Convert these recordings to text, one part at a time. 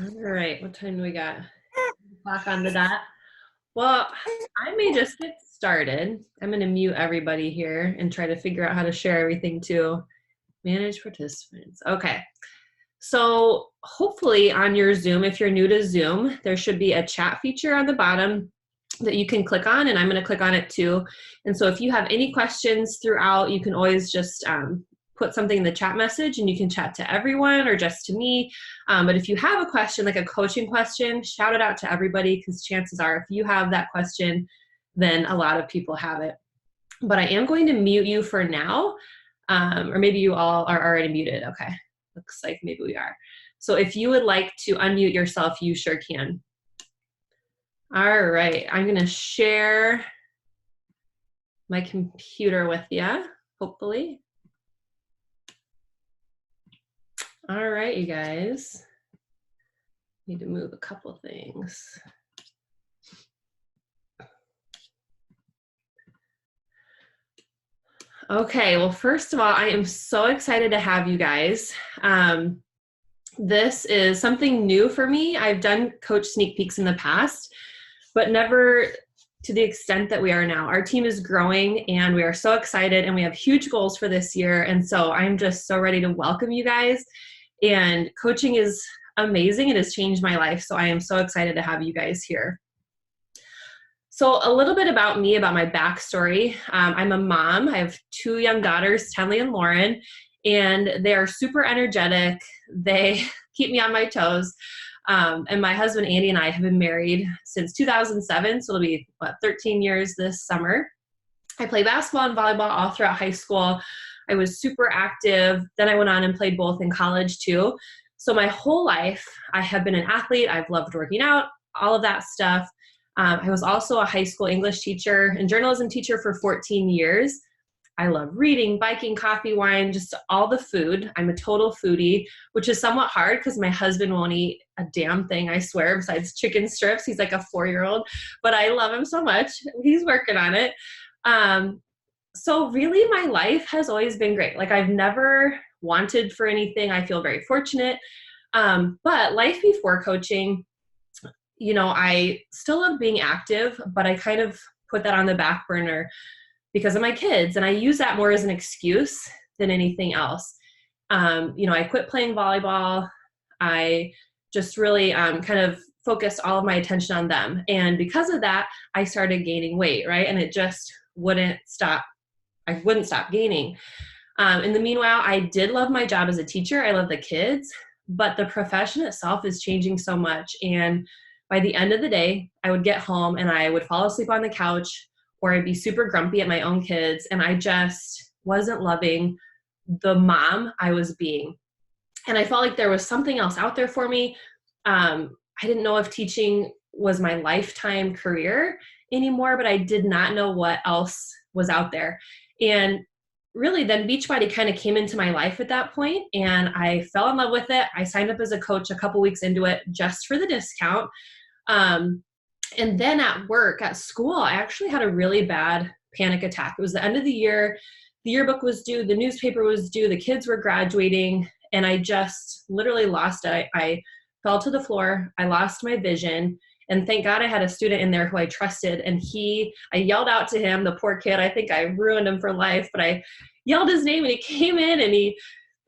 All right, what time do we got? Clock on the dot. Well, I may just get started. I'm going to mute everybody here and try to figure out how to share everything to manage participants. Okay. So hopefully on your Zoom, if you're new to Zoom, there should be a chat feature on the bottom that you can click on, and I'm going to click on it too. And so if you have any questions throughout, you can always just put something in the chat message and you can chat to everyone or just to me. But if you have a question, like a coaching question, shout it out to everybody, because chances are if you have that question, then a lot of people have it. But I am going to mute you for now, or maybe you all are already muted. Okay, looks like maybe we are. So if you would like to unmute yourself, you sure can. All right, I'm gonna share my computer with you, hopefully. All right, you guys. Need to move a couple things. Okay, well, first of all, I am so excited to have you guys. This is something new for me. I've done coach sneak peeks in the past, but never to the extent that we are now. Our team is growing and we are so excited and we have huge goals for this year. And so I'm just so ready to welcome you guys. And coaching is amazing. It has changed my life. So I am so excited to have you guys here. So a little bit about me, about my backstory. I'm a mom. I have two young daughters, Tenley and Lauren, and they are super energetic. They keep me on my toes. And my husband, Andy, and I have been married since 2007, so it'll be, 13 years this summer. I played basketball and volleyball all throughout high school. I was super active. Then I went on and played both in college too. So my whole life, I have been an athlete. I've loved working out, all of that stuff. I was also a high school English teacher and journalism teacher for 14 years. I love reading, biking, coffee, wine, just all the food. I'm a total foodie, which is somewhat hard because my husband won't eat a damn thing, I swear, besides chicken strips. He's like a 4-year-old, but I love him so much. He's working on it. So really my life has always been great. Like I've never wanted for anything. I feel very fortunate. But life before coaching, I still love being active, but I kind of put that on the back burner because of my kids. And I use that more as an excuse than anything else. I quit playing volleyball. I just really kind of focused all of my attention on them. And because of that, I started gaining weight, right? And it just wouldn't stop. I wouldn't stop gaining. In the meanwhile, I did love my job as a teacher. I love the kids, but the profession itself is changing so much. And by the end of the day, I would get home and I would fall asleep on the couch, or I'd be super grumpy at my own kids. And I just wasn't loving the mom I was being. And I felt like there was something else out there for me. I didn't know if teaching was my lifetime career anymore, but I did not know what else was out there. And really then Beachbody kind of came into my life at that point, and I fell in love with it. I signed up as a coach a couple weeks into it just for the discount. And then at work, at school, I actually had a really bad panic attack. It was the end of the year. The yearbook was due. The newspaper was due. The kids were graduating. And I just literally lost it. I fell to the floor. I lost my vision. And thank God I had a student in there who I trusted. And I yelled out to him, the poor kid. I think I ruined him for life. But I yelled his name and he came in and he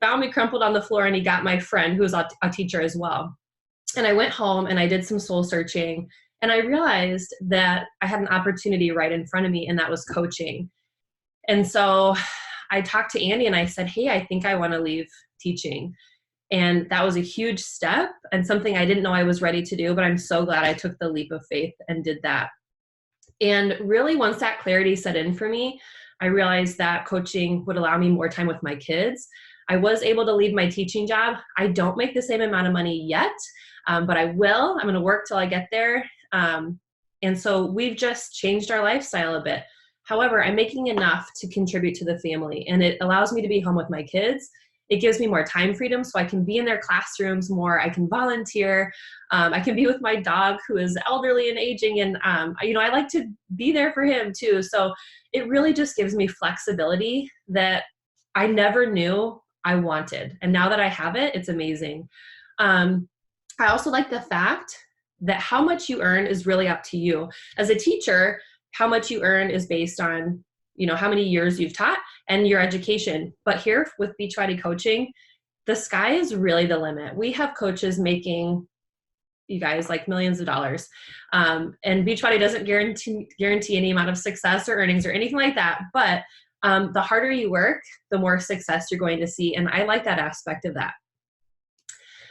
found me crumpled on the floor, and he got my friend who was a teacher as well. And I went home and I did some soul searching, and I realized that I had an opportunity right in front of me, and that was coaching. And so I talked to Andy and I said, hey, I think I want to leave teaching. And that was a huge step and something I didn't know I was ready to do, but I'm so glad I took the leap of faith and did that. And really, once that clarity set in for me, I realized that coaching would allow me more time with my kids. I was able to leave my teaching job. I don't make the same amount of money yet, but I will. I'm going to work till I get there. And so we've just changed our lifestyle a bit. However, I'm making enough to contribute to the family, and it allows me to be home with my kids. It gives me more time freedom, so I can be in their classrooms more. I can volunteer. I can be with my dog who is elderly and aging, and I like to be there for him too. So it really just gives me flexibility that I never knew I wanted. And now that I have it, it's amazing. I also like the fact that how much you earn is really up to you. As a teacher, how much you earn is based on, how many years you've taught and your education. But here with Beachbody Coaching, the sky is really the limit. We have coaches making, you guys, like millions of dollars. And Beachbody doesn't guarantee any amount of success or earnings or anything like that. But the harder you work, the more success you're going to see. And I like that aspect of that.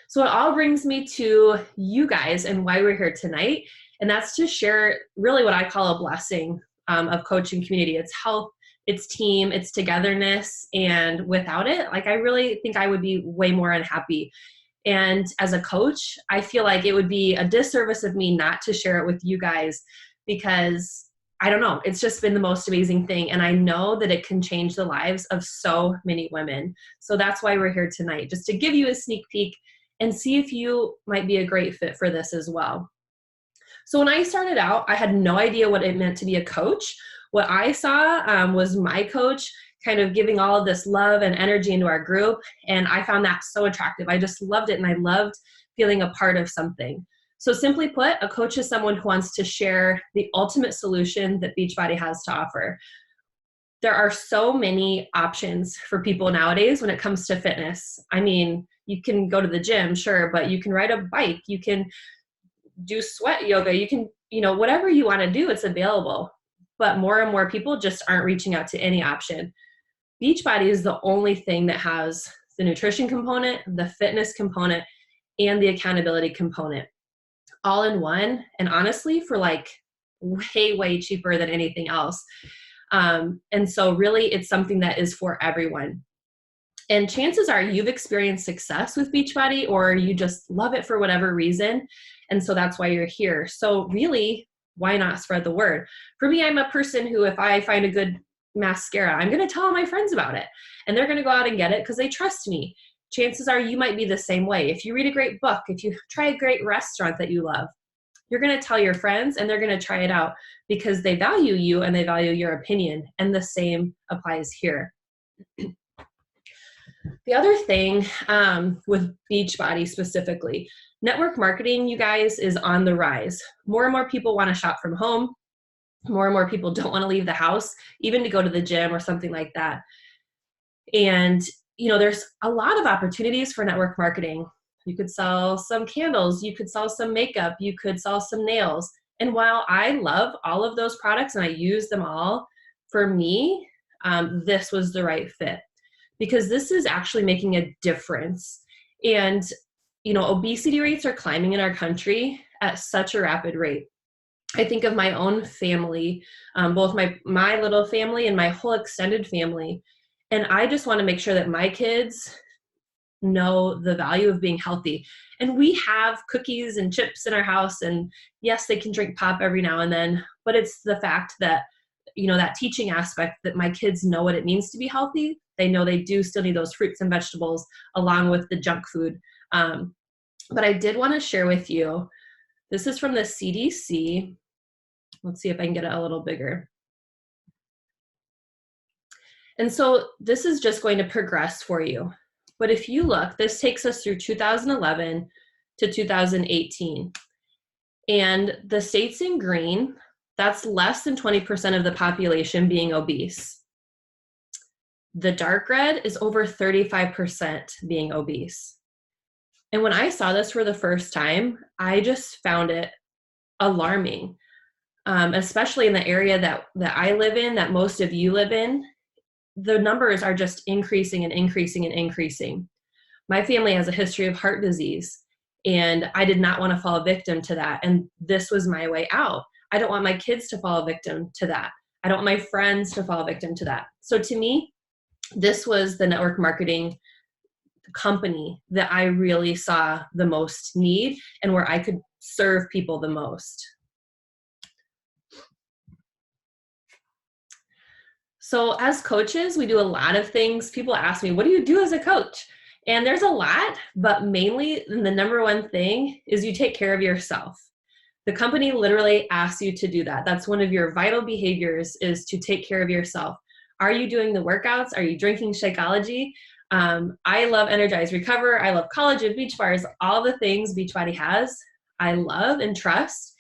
So it all brings me to you guys and why we're here tonight. And that's to share really what I call a blessing of coaching community. It's health, it's team, it's togetherness. And without it, I really think I would be way more unhappy. And as a coach, I feel like it would be a disservice of me not to share it with you guys, because I don't know, it's just been the most amazing thing. And I know that it can change the lives of so many women. So that's why we're here tonight, just to give you a sneak peek and see if you might be a great fit for this as well. So when I started out, I had no idea what it meant to be a coach. What I saw was my coach kind of giving all of this love and energy into our group. And I found that so attractive. I just loved it. And I loved feeling a part of something. So simply put, a coach is someone who wants to share the ultimate solution that Beachbody has to offer. There are so many options for people nowadays when it comes to fitness. I mean, you can go to the gym, sure, but you can ride a bike, you can do sweat yoga, you can, whatever you want to do, it's available. But more and more people just aren't reaching out to any option. Beachbody is the only thing that has the nutrition component, the fitness component, and the accountability component all in one. And honestly, for way, way cheaper than anything else. And so really it's something that is for everyone. And chances are you've experienced success with Beachbody, or you just love it for whatever reason. And so that's why you're here. So really, why not spread the word? For me, I'm a person who, if I find a good mascara, I'm going to tell my friends about it, and they're going to go out and get it because they trust me. Chances are you might be the same way. If you read a great book, if you try a great restaurant that you love, you're going to tell your friends and they're going to try it out because they value you and they value your opinion. And the same applies here. The other thing with Beachbody specifically, network marketing, you guys, is on the rise. More and more people want to shop from home. More and more people don't want to leave the house, even to go to the gym or something like that. And, there's a lot of opportunities for network marketing. You could sell some candles, you could sell some makeup, you could sell some nails. And while I love all of those products and I use them all, for me, this was the right fit, because this is actually making a difference. And, obesity rates are climbing in our country at such a rapid rate. I think of my own family, both my little family and my whole extended family. And I just want to make sure that my kids know the value of being healthy. And we have cookies and chips in our house. And yes, they can drink pop every now and then, but it's the fact that, that teaching aspect, that my kids know what it means to be healthy. They know they do still need those fruits and vegetables along with the junk food. But I did want to share with you, this is from the CDC. Let's see if I can get it a little bigger. And so this is just going to progress for you. But if you look, this takes us through 2011 to 2018. And the states in green, that's less than 20% of the population being obese. The dark red is over 35% being obese. And when I saw this for the first time, I just found it alarming, especially in the area that I live in, that most of you live in. The numbers are just increasing and increasing and increasing. My family has a history of heart disease, and I did not want to fall victim to that. And this was my way out. I don't want my kids to fall victim to that. I don't want my friends to fall victim to that. So to me, this was the network marketing company that I really saw the most need and where I could serve people the most. So as coaches, we do a lot of things. People ask me, what do you do as a coach? And there's a lot, but mainly the number one thing is you take care of yourself. The company literally asks you to do that. That's one of your vital behaviors, is to take care of yourself. Are you doing the workouts? Are you drinking Shakeology? I love Energize Recover. I love college and beach bars. All the things Beachbody has, I love and trust.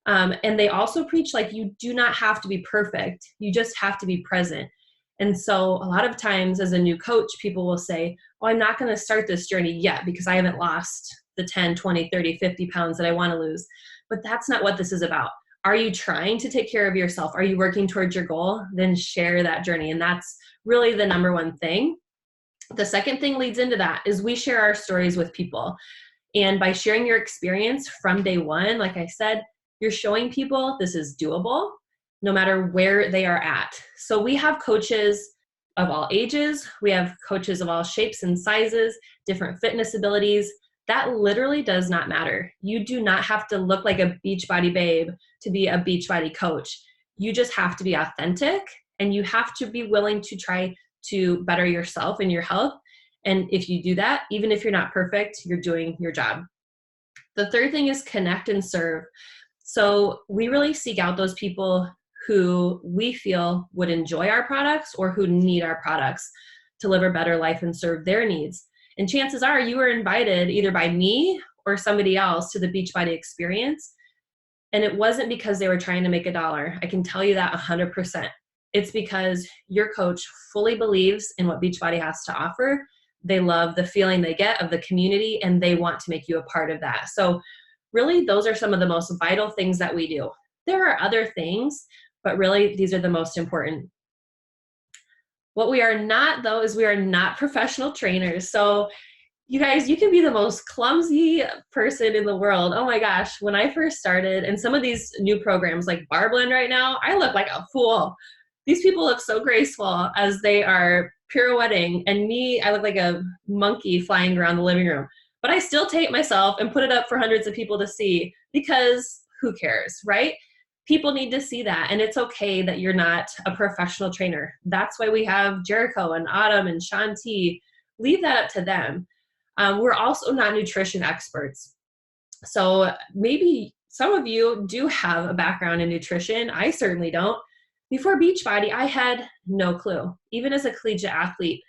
And they also preach like you do not have to be perfect. You just have to be present. And so a lot of times as a new coach, people will say, oh, I'm not going to start this journey yet because I haven't lost the 10, 20, 30, 50 pounds that I want to lose. But that's not what this is about. Are you trying to take care of yourself? Are you working towards your goal? Then share that journey. And that's really the number one thing. The second thing leads into that is we share our stories with people. And by sharing your experience from day one, like I said, you're showing people this is doable no matter where they are at. So we have coaches of all ages. We have coaches of all shapes and sizes, different fitness abilities. That literally does not matter. You do not have to look like a Beachbody babe to be a Beachbody coach. You just have to be authentic, and you have to be willing to try to better yourself and your health. And if you do that, even if you're not perfect, you're doing your job. The third thing is connect and serve. So we really seek out those people who we feel would enjoy our products or who need our products to live a better life and serve their needs. And chances are you were invited either by me or somebody else to the Beachbody experience. And it wasn't because they were trying to make $1. I can tell you that 100%. It's because your coach fully believes in what Beachbody has to offer. They love the feeling they get of the community, and they want to make you a part of that. So really, those are some of the most vital things that we do. There are other things, but really, these are the most important. What we are not, though, is we are not professional trainers. So you guys, you can be the most clumsy person in the world. Oh my gosh, when I first started, and some of these new programs like Bar Blend right now, I look like a fool. These people look so graceful as they are pirouetting, and me, I look like a monkey flying around the living room. But I still tape myself and put it up for hundreds of people to see, because who cares, right? People need to see that, and it's okay that you're not a professional trainer. That's why we have Jericho and Autumn and Shanti. Leave that up to them. We're also not nutrition experts. So maybe some of you do have a background in nutrition. I certainly don't. Before Beachbody, I had no clue. Even as a collegiate athlete,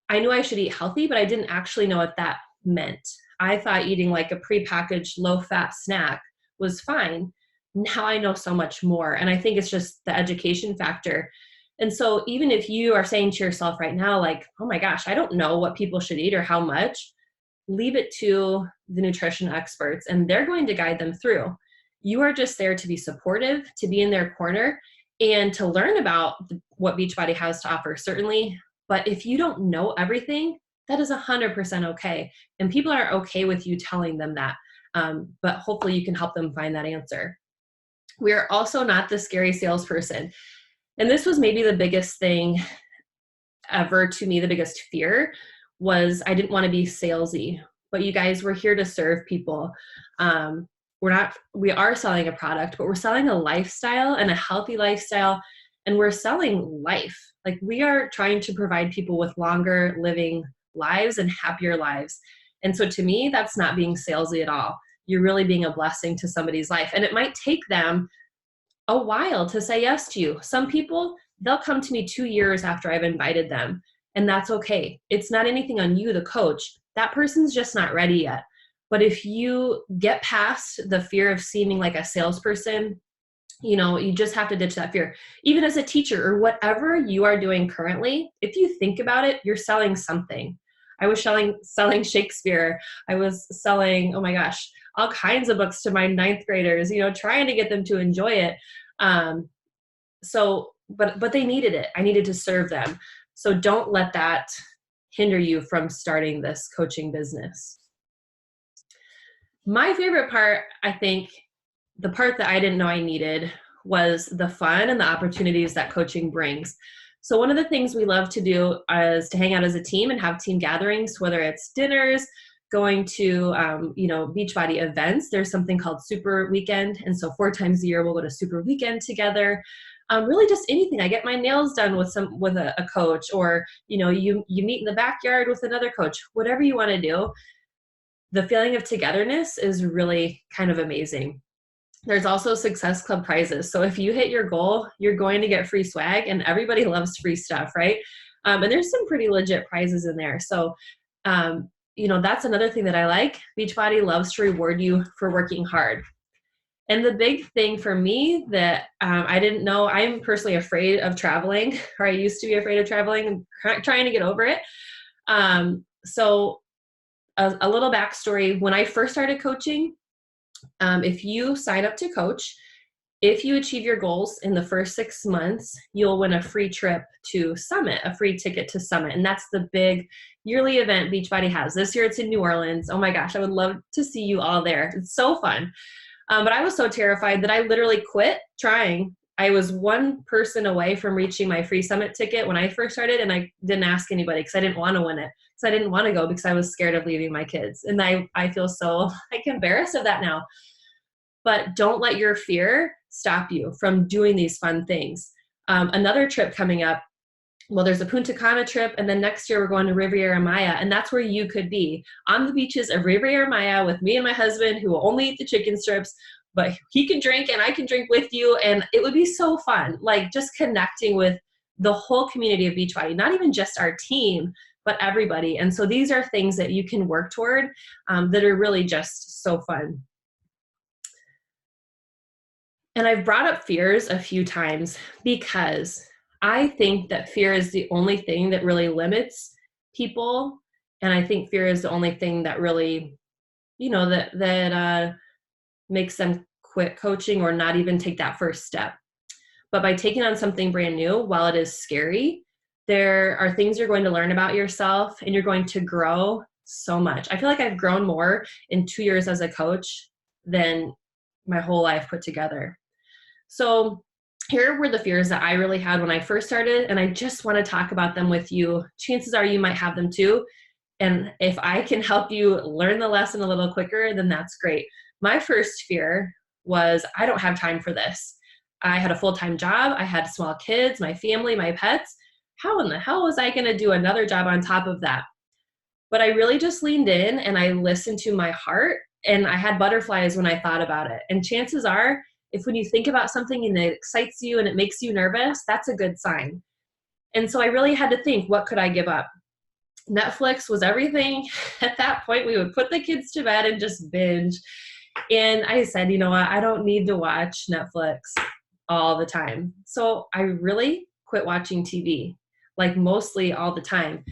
I knew I should eat healthy, but I didn't actually know what that meant. I thought eating like a prepackaged low-fat snack was fine. Now I know so much more. And I think it's just the education factor. And so even if you are saying to yourself right now, like, oh my gosh, I don't know what people should eat or how much, leave it to the nutrition experts, and they're going to guide them through. You are just there to be supportive, to be in their corner, and to learn about what Beachbody has to offer, certainly. But if you don't know everything, that is 100% okay. And people are okay with you telling them that. But hopefully you can help them find that answer. We are also not the scary salesperson. And this was maybe the biggest thing ever to me. The biggest fear was I didn't want to be salesy. But you guys, we're here to serve people. We are selling a product, but we're selling a lifestyle, and a healthy lifestyle, and we're selling life. Like, we are trying to provide people with longer living lives and happier lives. And so to me, that's not being salesy at all. You're really being a blessing to somebody's life. And it might take them a while to say yes to you. Some people, they'll come to me 2 years after I've invited them, and that's okay. It's not anything on you, the coach. That person's just not ready yet. But if you get past the fear of seeming like a salesperson, you just have to ditch that fear. Even as a teacher or whatever you are doing currently, if you think about it, you're selling something. I was selling Shakespeare. I was selling, oh my gosh, all kinds of books to my 9th graders, trying to get them to enjoy it. But they needed it. I needed to serve them. So don't let that hinder you from starting this coaching business. My favorite part, I think, the part that I didn't know I needed, was the fun and the opportunities that coaching brings. So one of the things we love to do is to hang out as a team and have team gatherings, whether it's dinners, going to, Beachbody events. There's something called Super Weekend. And so 4 times a year, we'll go to Super Weekend together. Really just anything. I get my nails done with a coach, or, you meet in the backyard with another coach, whatever you want to do. The feeling of togetherness is really kind of amazing. There's also Success Club prizes. So if you hit your goal, you're going to get free swag, and everybody loves free stuff, right? And there's some pretty legit prizes in there. So, that's another thing that I like. Beachbody loves to reward you for working hard. And the big thing for me that I didn't know, I'm personally afraid of traveling, or I used to be afraid of traveling, and trying to get over it. So a little backstory, when I first started coaching, if you sign up to coach, if you achieve your goals in the first 6 months, you'll win a free trip to Summit, a free ticket to Summit. And that's the big yearly event Beachbody has. This year it's in New Orleans. Oh my gosh, I would love to see you all there. It's so fun. But I was so terrified that I literally quit trying. I was one person away from reaching my free Summit ticket when I first started, and I didn't ask anybody because I didn't want to win it. Because I didn't want to go because I was scared of leaving my kids. And I feel so embarrassed of that now. But don't let your fear stop you from doing these fun things. Another trip coming up, well, there's a Punta Cana trip, and then next year we're going to Riviera Maya, and that's where you could be on the beaches of Riviera Maya with me and my husband, who will only eat the chicken strips, but he can drink and I can drink with you, and it would be so fun, like just connecting with the whole community of Beachbody, not even just our team, but everybody. And so these are things that you can work toward that are really just so fun. And I've brought up fears a few times because I think that fear is the only thing that really limits people. And I think fear is the only thing that really, that makes them quit coaching or not even take that first step. But by taking on something brand new, while it is scary, there are things you're going to learn about yourself, and you're going to grow so much. I feel like I've grown more in 2 years as a coach than my whole life put together. So here were the fears that I really had when I first started, and I just want to talk about them with you. Chances are you might have them too. And if I can help you learn the lesson a little quicker, then that's great. My first fear was, I don't have time for this. I had a full-time job. I had small kids, my family, my pets. How in the hell was I going to do another job on top of that? But I really just leaned in and I listened to my heart, and I had butterflies when I thought about it. And chances are, if when you think about something and it excites you and it makes you nervous, that's a good sign. And so I really had to think, what could I give up? Netflix was everything. At that point, we would put the kids to bed and just binge. And I said, you know what? I don't need to watch Netflix all the time. So I really quit watching TV, like mostly all the time.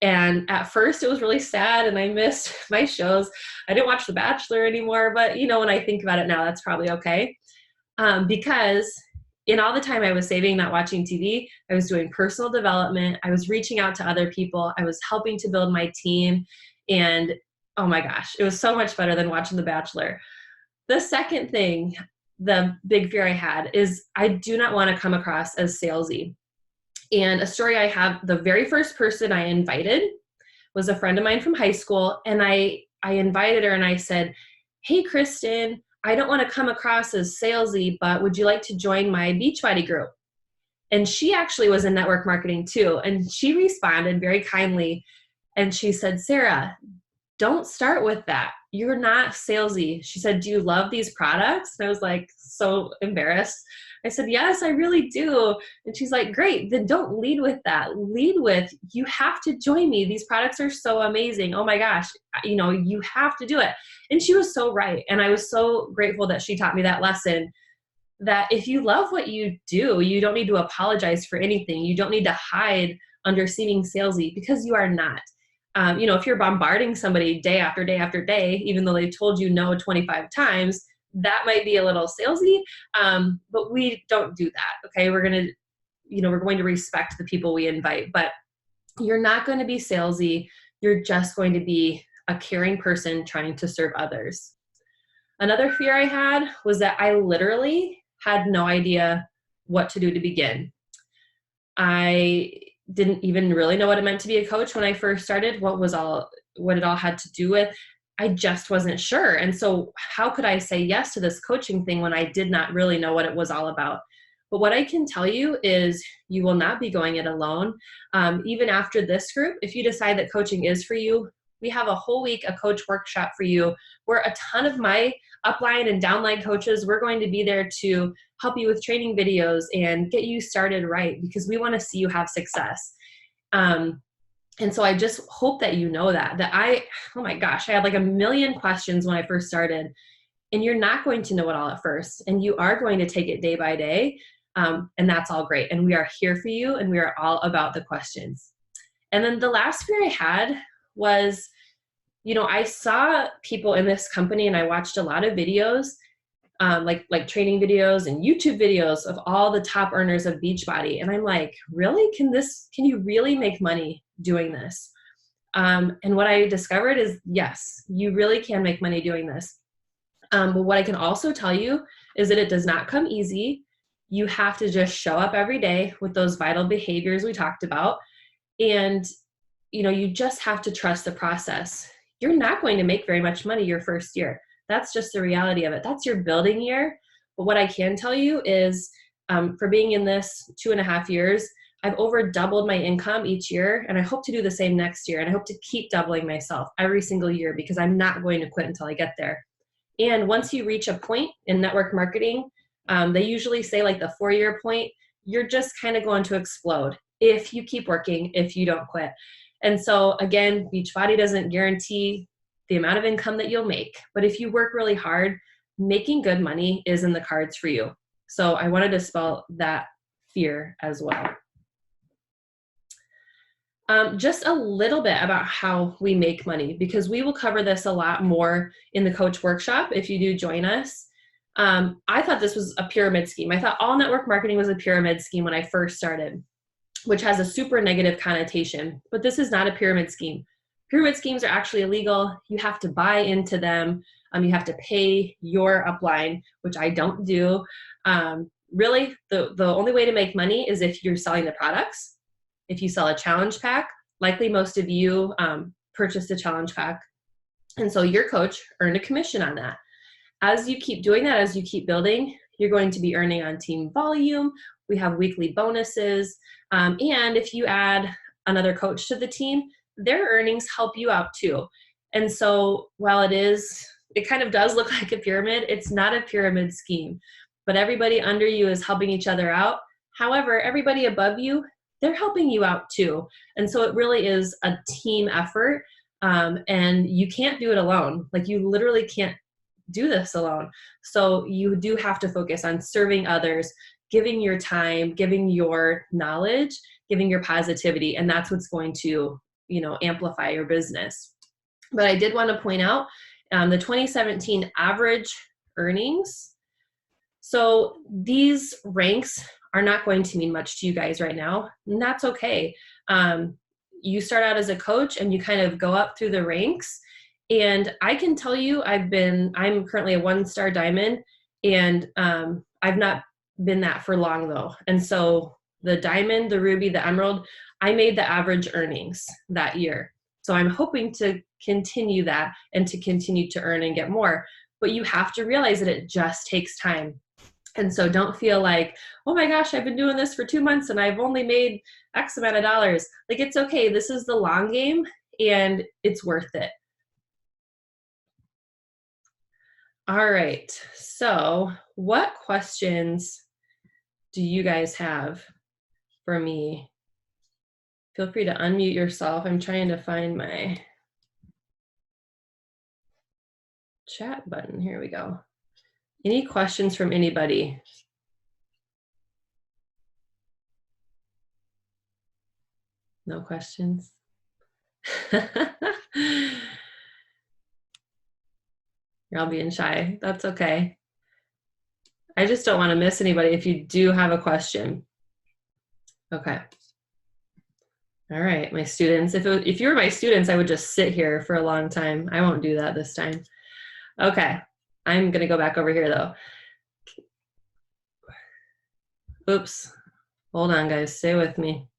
And at first it was really sad and I missed my shows. I didn't watch The Bachelor anymore, but when I think about it now, that's probably okay. Because in all the time I was saving, not watching TV, I was doing personal development. I was reaching out to other people. I was helping to build my team. And oh my gosh, it was so much better than watching The Bachelor. The second thing, the big fear I had, is I do not want to come across as salesy. And a story I have, the very first person I invited was a friend of mine from high school. And I invited her and I said, hey, Kristen, I don't want to come across as salesy, but would you like to join my Beachbody group? And she actually was in network marketing too. And she responded very kindly. And she said, Sarah, don't start with that. You're not salesy. She said, do you love these products? And I was like, so embarrassed. I said, yes, I really do. And she's like, great, then don't lead with that. Lead with, you have to join me. These products are so amazing. Oh my gosh, you have to do it. And she was so right. And I was so grateful that she taught me that lesson, that if you love what you do, you don't need to apologize for anything. You don't need to hide under seeming salesy, because you are not. If you're bombarding somebody day after day after day, even though they've told you no 25 times, that might be a little salesy, but we don't do that. Okay. We're going to respect the people we invite, but you're not going to be salesy. You're just going to be a caring person trying to serve others. Another fear I had was that I literally had no idea what to do to begin. I didn't even really know what it meant to be a coach when I first started, what it all had to do with. I just wasn't sure. And so how could I say yes to this coaching thing when I did not really know what it was all about? But what I can tell you is you will not be going it alone. Even after this group, if you decide that coaching is for you, we have a whole week, a coach workshop for you, where a ton of my upline and downline coaches, we're going to be there to help you with training videos and get you started right, because we want to see you have success. And so I just hope that you know oh my gosh, I had like a million questions when I first started, and you're not going to know it all at first, and you are going to take it day by day. And that's all great. And we are here for you, and we are all about the questions. And then the last fear I had was, I saw people in this company, and I watched a lot of videos, like training videos and YouTube videos of all the top earners of Beachbody. And I'm like, really? Can you really make money doing this? And what I discovered is, yes, you really can make money doing this. But what I can also tell you is that it does not come easy. You have to just show up every day with those vital behaviors we talked about. And, you just have to trust the process. You're not going to make very much money your first year. That's just the reality of it. That's your building year. But what I can tell you is, for being in this 2.5 years, I've over doubled my income each year, and I hope to do the same next year. And I hope to keep doubling myself every single year, because I'm not going to quit until I get there. And once you reach a point in network marketing, they usually say like the 4-year point, you're just kind of going to explode if you keep working, if you don't quit. And so again, Beachbody doesn't guarantee the amount of income that you'll make, but if you work really hard, making good money is in the cards for you. So I wanted to dispel that fear as well. Just a little bit about how we make money, because we will cover this a lot more in the coach workshop if you do join us. I thought this was a pyramid scheme. I thought all network marketing was a pyramid scheme when I first started, which has a super negative connotation, but this is not a pyramid scheme. Pyramid schemes are actually illegal. You have to buy into them. You have to pay your upline, which I don't do. Really, the only way to make money is if you're selling the products. If you sell a challenge pack, likely most of you purchased a challenge pack. And so your coach earned a commission on that. As you keep doing that, as you keep building, you're going to be earning on team volume. We have weekly bonuses. And if you add another coach to the team, their earnings help you out too. And so while it kind of does look like a pyramid, it's not a pyramid scheme, but everybody under you is helping each other out. However, everybody above you, they're helping you out too. And so it really is a team effort. And you can't do it alone. Like, you literally can't do this alone. So you do have to focus on serving others, giving your time, giving your knowledge, giving your positivity. And that's what's going to, amplify your business. But I did want to point out the 2017 average earnings. So these ranks are not going to mean much to you guys right now, and that's okay. You start out as a coach and you kind of go up through the ranks. And I can tell you, I'm currently a 1-star diamond, and I've not been that for long though. And so the diamond, the ruby, the emerald, I made the average earnings that year. So I'm hoping to continue that and to continue to earn and get more. But you have to realize that it just takes time. And so don't feel like, oh my gosh, I've been doing this for 2 months and I've only made X amount of dollars. Like, it's okay. This is the long game and it's worth it. All right. So what questions do you guys have for me? Feel free to unmute yourself. I'm trying to find my chat button. Here we go. Any questions from anybody? No questions? You're all being shy. That's okay. I just don't want to miss anybody if you do have a question. Okay. All right, my students. If you were my students, I would just sit here for a long time. I won't do that this time. Okay. I'm going to go back over here though. Oops. Hold on, guys. Stay with me.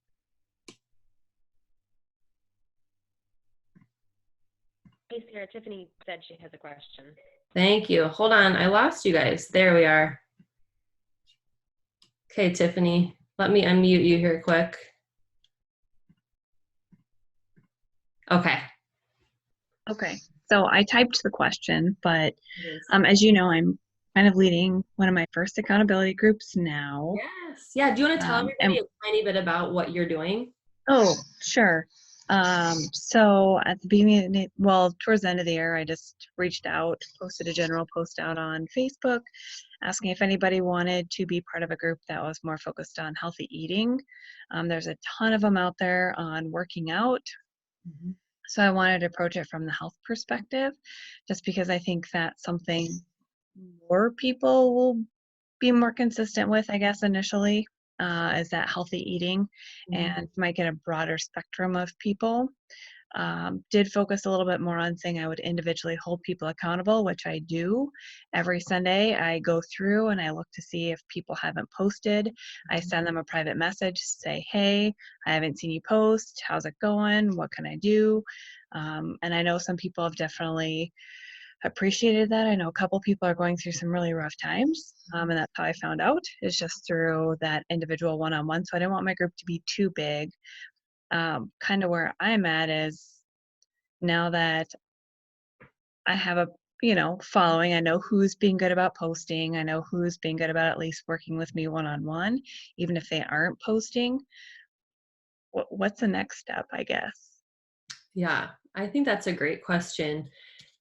Hey, Sarah, Tiffany said she has a question. Thank you. Hold on. I lost you guys. There we are. Okay, Tiffany, let me unmute you here quick. Okay. Okay. So I typed the question, but as you know, I'm kind of leading one of my first accountability groups now. Yes. Yeah. Do you want to tell everybody a tiny bit about what you're doing? Oh, sure. So at the beginning, well, towards the end of the year, I just reached out, posted a general post out on Facebook, asking if anybody wanted to be part of a group that was more focused on healthy eating. There's a ton of them out there on working out. Mhm. So I wanted to approach it from the health perspective, just because I think that's something more people will be more consistent with, I guess, initially, is that healthy eating, Mhm. and might get a broader spectrum of people. Did focus a little bit more on saying I would individually hold people accountable, which I do. Every Sunday, I go through and I look to see if people haven't posted. I send them a private message, say, hey, I haven't seen you post. How's it going? What can I do? And I know some people have definitely appreciated that. I know a couple people are going through some really rough times, and that's how I found out, is just through that individual one-on-one. So I didn't want my group to be too big. Kind of where I'm at is now that I have a following, I know who's being good about posting. I know who's being good about at least working with me one-on-one, even if they aren't posting. What's the next step, I guess? Yeah, I think that's a great question.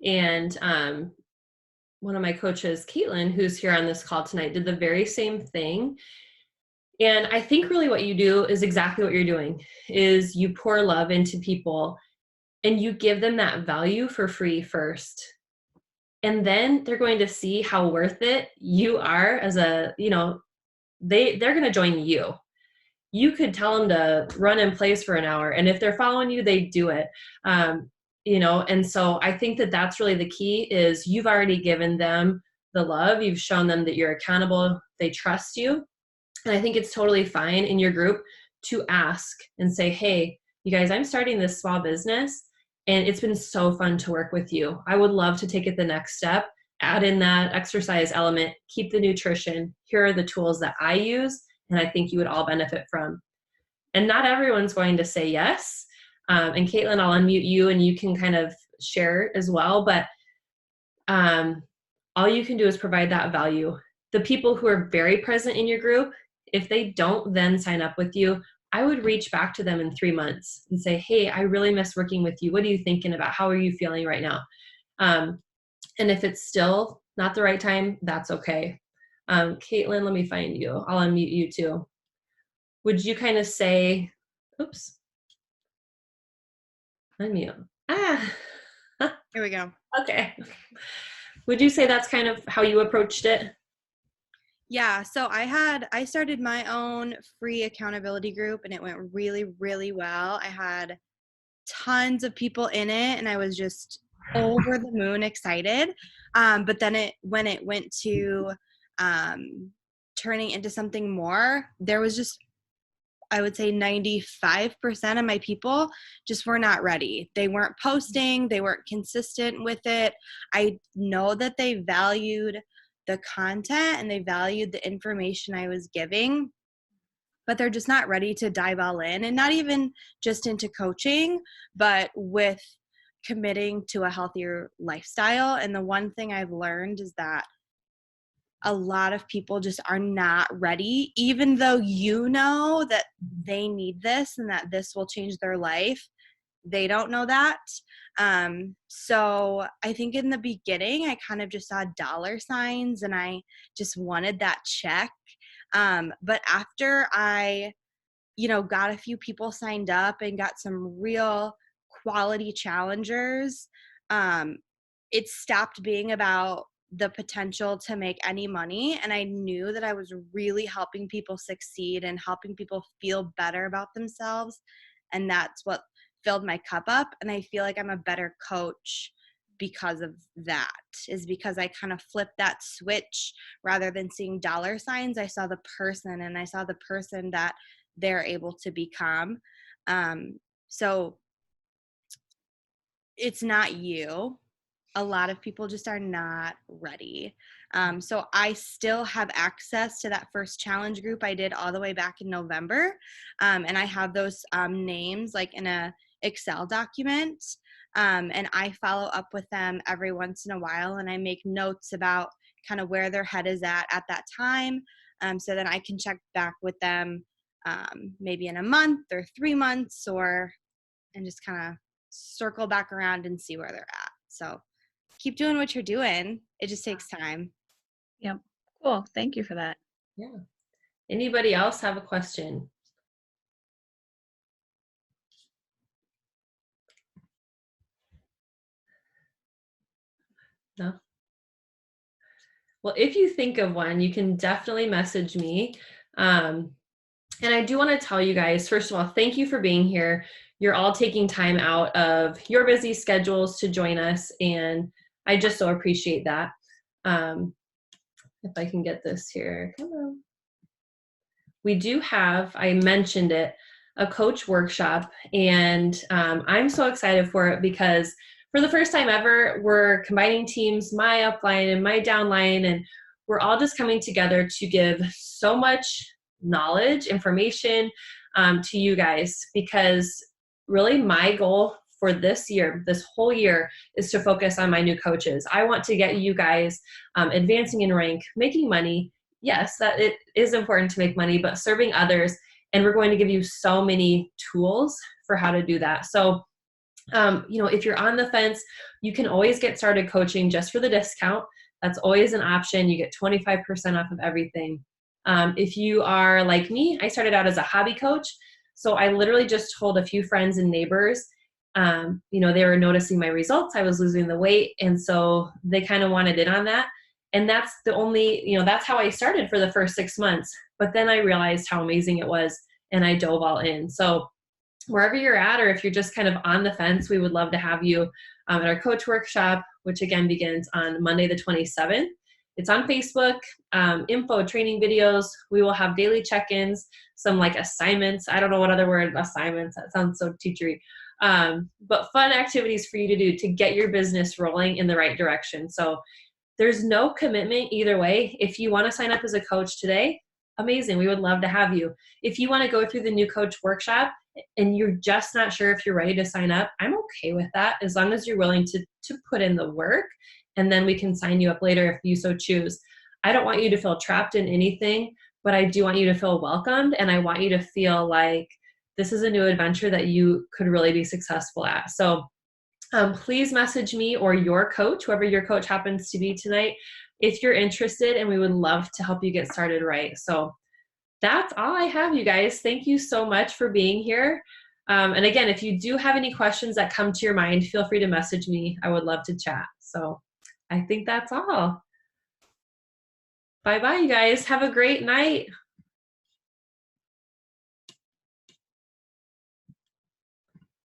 And one of my coaches, Caitlin, who's here on this call tonight, did the very same thing. And I think really what you do is exactly what you're doing, is you pour love into people and you give them that value for free first. And then they're going to see how worth it you are as a, they're going to join you. You could tell them to run in place for an hour, and if they're following you, they do it. um, and so I think that that's really the key, is you've already given them the love, you've shown them that you're accountable, they trust you. And I think it's totally fine in your group to ask and say, hey, you guys, I'm starting this small business and it's been so fun to work with you. I would love to take it the next step, add in that exercise element, keep the nutrition. Here are the tools that I use and I think you would all benefit from. And not everyone's going to say yes. And Caitlin, I'll unmute you and you can kind of share as well. But all you can do is provide that value. The people who are very present in your group, if they don't then sign up with you, I would reach back to them in 3 months and say, hey, I really miss working with you. What are you thinking about? How are you feeling right now? And if it's still not the right time, that's okay. Caitlin, let me find you. I'll unmute you too. Would you kind of say, oops, unmute. Ah, Here we go. okay. Would you say that's kind of how you approached it? Yeah, so I started my own free accountability group and it went really, really well. I had tons of people in it and I was just over the moon excited. But then when it went to turning into something more, there was just, I would say 95% of my people just were not ready. They weren't posting, they weren't consistent with it. I know that they valued the content and they valued the information I was giving, but they're just not ready to dive all in, and not even just into coaching, but with committing to a healthier lifestyle. And the one thing I've learned is that a lot of people just are not ready, even though you know that they need this and that this will change their life. They don't know that. So I think in the beginning, I kind of just saw dollar signs and I just wanted that check. But after I, got a few people signed up and got some real quality challengers, um, it stopped being about the potential to make any money. And I knew that I was really helping people succeed and helping people feel better about themselves. And that's what filled my cup up. And I feel like I'm a better coach because of that, is because I kind of flipped that switch. Rather than seeing dollar signs, I saw the person, and I saw the person that they're able to become. So it's not you. A lot of people just are not ready. So I still have access to that first challenge group I did all the way back in November. And I have those names like in a Excel document. And I follow up with them every once in a while, and I make notes about kind of where their head is at that time. So then I can check back with them maybe in a month or 3 months, and just kind of circle back around and see where they're at. So keep doing what you're doing. It just takes time. Yep. Cool. Thank you for that. Yeah. Anybody else have a question? No? Well, if you think of one, you can definitely message me. And I do want to tell you guys, first of all, thank you for being here. You're all taking time out of your busy schedules to join us, and I just so appreciate that. If I can get this here, come on. We do have, I mentioned it, a coach workshop, and I'm so excited for it because for the first time ever, we're combining teams, my upline and my downline, and we're all just coming together to give so much knowledge, information to you guys, because really my goal for this year, this whole year, is to focus on my new coaches. I want to get you guys advancing in rank, making money. Yes, that it is important to make money, but serving others. And we're going to give you so many tools for how to do that. So, if you're on the fence, you can always get started coaching just for the discount. That's always an option. You get 25% off of everything. If you are like me, I started out as a hobby coach. So I literally just told a few friends and neighbors, they were noticing my results. I was losing the weight. And so they kind of wanted in on that. And that's that's how I started for the first 6 months. But then I realized how amazing it was, and I dove all in. So wherever you're at, or if you're just kind of on the fence, we would love to have you at our coach workshop, which again begins on Monday the 27th. It's on Facebook, info, training videos. We will have daily check-ins, some like assignments. I don't know what other word, assignments, that sounds so teachery. But fun activities for you to do to get your business rolling in the right direction. So there's no commitment either way. If you want to sign up as a coach today, amazing. We would love to have you. If you want to go through the new coach workshop and you're just not sure if you're ready to sign up, I'm okay with that, as long as you're willing to put in the work, and then we can sign you up later if you so choose. I don't want you to feel trapped in anything, but I do want you to feel welcomed, and I want you to feel like this is a new adventure that you could really be successful at. So please message me or your coach, whoever your coach happens to be tonight, if you're interested, and we would love to help you get started right. So that's all I have, you guys. Thank you so much for being here. And again, if you do have any questions that come to your mind, feel free to message me. I would love to chat. So I think that's all. Bye-bye, you guys. Have a great night.